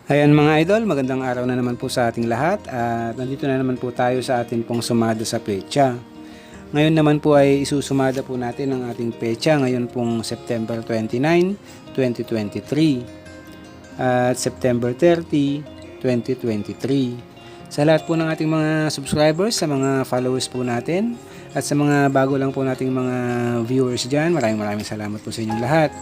Ayan mga idol, magandang araw na naman po sa ating lahat at nandito na naman po tayo sa ating pong sumada sa petsa. Ngayon naman po ay isusumada po natin ang ating petsa ngayon pong September 29, 2023 at September 30, 2023. Sa lahat po ng ating mga subscribers, sa mga followers po natin at sa mga bago lang po nating mga viewers dyan, maraming salamat po sa inyong lahat.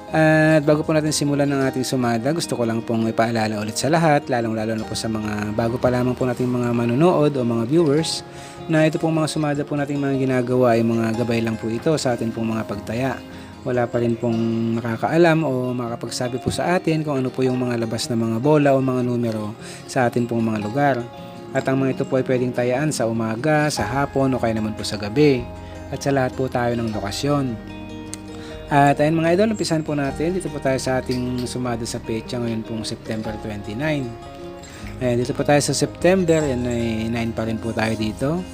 At bago po natin simulan ng ating sumada, gusto ko lang pong ipaalala ulit sa lahat, lalong-lalo na po sa mga bago pa lamang po nating mga manonood o mga viewers, na ito pong mga sumada po nating mga ginagawa ay mga gabay lang po ito sa atin pong mga pagtaya. Wala pa rin pong nakakaalam o makakapagsabi po sa atin kung ano po yung mga labas na mga bola o mga numero sa atin pong mga lugar. At ang mga ito po ay pwedeng tayaan sa umaga, sa hapon o kaya naman po sa gabi. At sa lahat po tayo ng lokasyon. At ayun mga idol, umpisahan po natin. Dito po tayo sa ating sumada sa petsa ngayon pong September 29. Ayan, dito po tayo sa September. Yan ay 9 pa rin po tayo dito.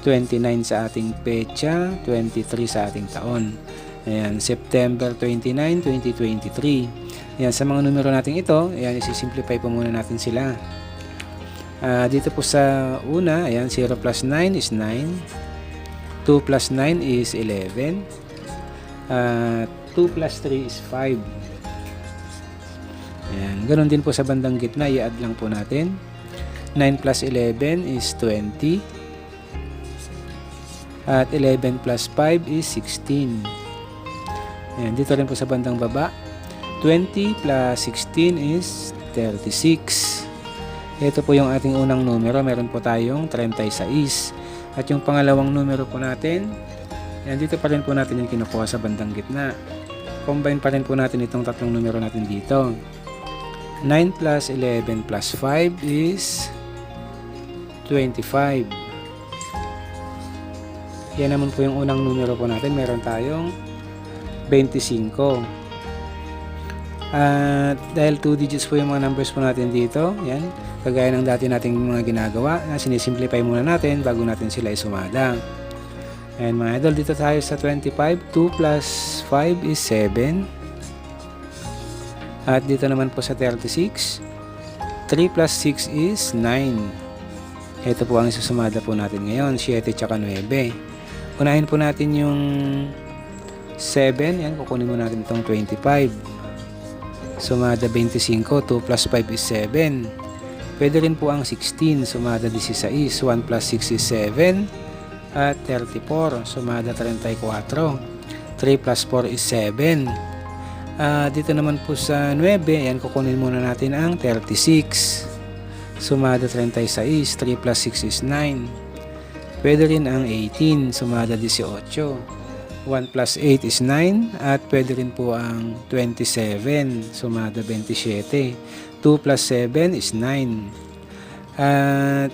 29 sa ating petsa, 23 sa ating taon. Ayan, September 29, 2023. Ayan, sa mga numero natin ito, ayan, isi-simplify po muna natin sila. Dito po sa una, ayan, 0 plus 9 is 9. 2 plus 9 is 11. 2 plus 3 is 5. Ayan, ganun din po sa bandang gitna, i-add lang po natin. 9 plus 11 is 20. At 11 plus 5 is 16. Ayan, dito rin po sa bandang baba. 20 plus 16 is 36. Ito po yung ating unang numero. Meron po tayong 36. At yung pangalawang numero po natin, yan, dito pa rin po natin yung kinukuha sa bandang gitna. Combine pa rin po natin itong tatlong numero natin dito. 9 plus 11 plus 5 is 25. Yan naman po yung unang numero po natin. Meron tayong 25. At dahil 2 digits po yung mga numbers po natin dito, yan, kagaya ng dati nating mga ginagawa, na sinisimplify muna natin bago natin sila isumada. And mga idol, dito tayo sa 25. 2 plus 5 is 7. At dito naman po sa 36. 3 plus 6 is 9. Ito po ang isusumada po natin ngayon, 7 tsaka 9. Unahin po natin yung 7. Yan, kukunin mo natin itong 25. Sumada 25. 2 plus 5 is 7. Pwede rin po ang 16. Sumada 16. 1 plus 6 is 7. At 34, sumada 34. 3 plus 4 is 7. Dito naman po sa 9, ayan, kukunin muna natin ang 36. Sumada 36, 3 plus 6 is 9. Pwede rin ang 18, sumada 18. 1 plus 8 is 9. At pwede rin po ang 27, sumada 27. 2 plus 7 is 9. At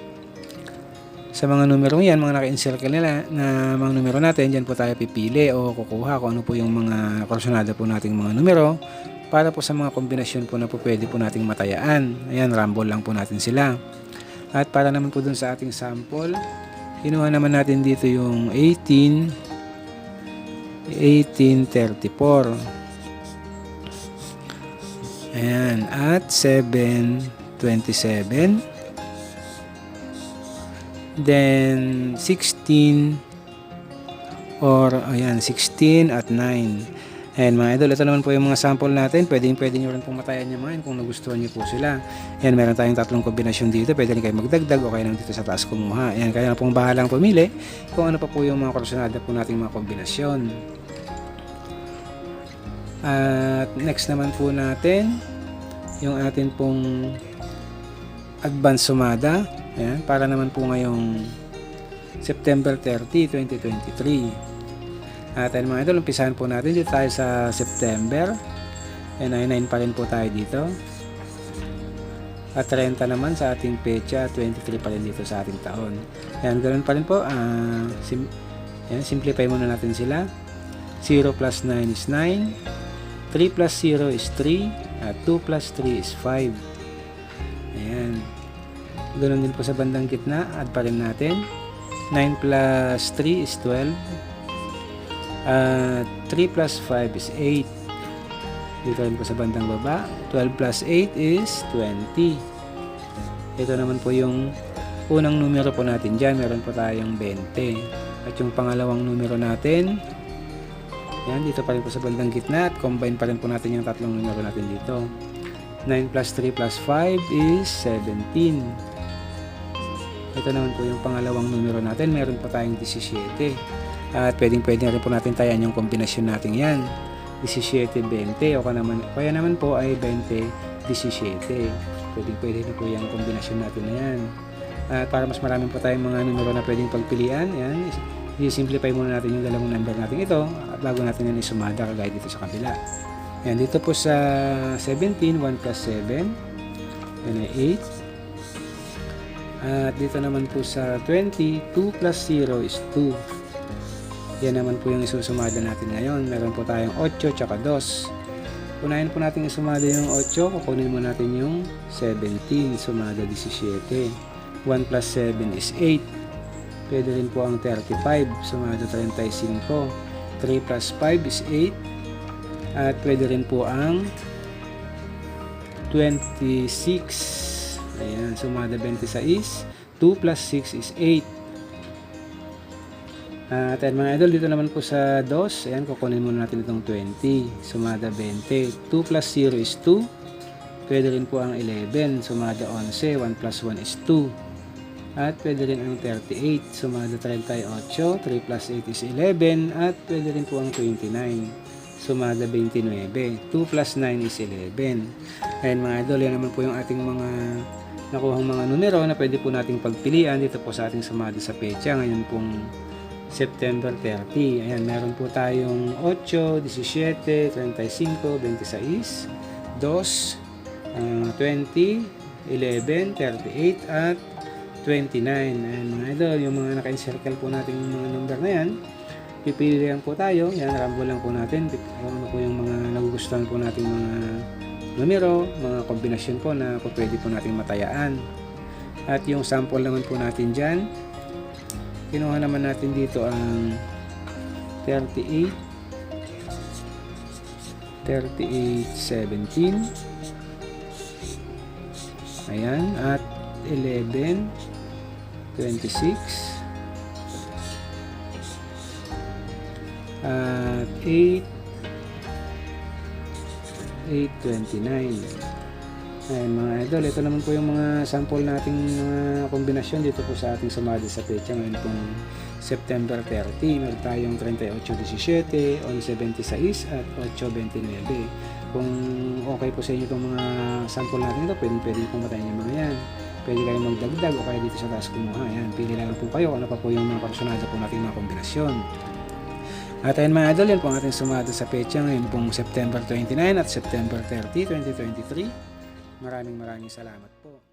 sa mga numero yan, mga naka-encircle nila na mga numero natin, dyan po tayo pipili o kukuha kung ano po yung mga korsonada po nating mga numero para po sa mga kombinasyon po na po pwede po nating matayaan. Ayan, rumble lang po natin sila. At para naman po dun sa ating sample, kinuha naman natin dito yung 1834. Ayan, at 727. Then 16 or ayan 16 at 9. Ayan mga idol, ito naman po yung mga sample natin. Pwede nyo rin pong matayan nyo mga kung nagustuhan nyo po sila. Ayan, meron tayong tatlong kombinasyon dito. Pwede rin kayo magdagdag o kaya naman dito sa taas kumuha. Ayan, kaya na pong bahalang pumili kung ano pa po yung mga korsonada po nating mga kombinasyon. At next naman po natin yung atin pong advance sumada. Ayan, para naman po ngayong September 30, 2023. At ayun mga idol, umpisahan po natin dito tayo sa September. Ayan, 9 pa rin po tayo dito. At 30 naman sa ating petsa, 23 pa rin dito sa ating taon. Ayan, ganoon pa rin po. Ayan, simplify muna natin sila. 0 plus 9 is 9. 3 plus 0 is 3. At 2 plus 3 is 5. Ayan. Ganoon din po sa bandang gitna, add pa rin natin. 9 plus 3 is 12. 3 plus 5 is 8. Dito rin po sa bandang baba, 12 plus 8 is 20. Ito naman po yung unang numero po natin dyan. Meron po tayong 20. At yung pangalawang numero natin, yan, dito pa rin po sa bandang gitna. At combine pa rin po natin yung tatlong numero natin dito. 9 plus 3 plus 5 is 17. Ito naman po yung pangalawang numero natin. Meron po tayong 17. At pwede na rin po natin tayan yung kombinasyon natin yan. 17-20 o kaya naman po ay 20-17. Pwede na po yung kombinasyon natin na yan. At para mas marami po tayong mga numero na pwedeng pagpilian, yan, i-simplify muna natin yung dalawang number natin ito at bago natin yan isumada kagaya dito sa kabila. Yan, dito po sa 17, 1 plus 7, yan ay 8. At dito naman po sa 20, 2 plus 0 is 2. Yan naman po yung isusumada natin ngayon. Meron po tayong 8 tsaka 2. Unahin po natin isumada yung 8. Kukunin mo natin yung 17. Sumada 17. 1 plus 7 is 8. Pwede rin po ang 35. Sumada 35. 3 plus 5 is 8. At pwede rin po ang 26. Ayan. Sumada 26. 2 plus 6 is 8. At mga idol, dito naman po sa 2, ayan, kukunin muna natin itong 20, sumada 20, 2 plus 0 is 2, pwede rin po ang 11, sumada 11, 1 plus 1 is 2, at pwede rin ang 38, sumada 38, 3 plus 8 is 11, at pwede rin po ang 29, sumada 29, 2 plus 9 is 11. Ayan mga idol, yan naman po yung ating mga nakuhang mga numero na pwede po nating pagpilian dito po sa ating sumada sa pecha, ngayon pong September 30. Ayan, meron po tayong 8, 17, 35, 26, 2, 20, 11, 38, at 29. Ayan mga idol, yung mga naka-encircle po natin yung mga number na yan, pipili lang po tayo. Yan, ramble lang po natin. Ano po yung mga nagugustuhan po natin mga numero, mga kombinasyon po na pwede po natin matayaan. At yung sample naman po natin dyan, kinuha naman natin dito ang 38, 17. Ayan, at 11, 26, at 8, 29. Ayan mga idol, ito naman po yung mga sample nating mga kombinasyon dito po sa ating sumada sa pecha ngayon pong September 30. Meron tayong 38-17, 11-26 at 8-29. Kung okay po sa inyo itong mga sample natin ito, pwede pong matayin yung mga yan. Pwede kayong magdagdag o kaya dito sa taas kumuha. Ayan, pili lang po kayo ano pa po yung mga personada po nating mga kombinasyon. At ayun mga idol, yan po ang ating sumada sa pecha ngayon pong September 29 at September 30, 2023. Maraming salamat po.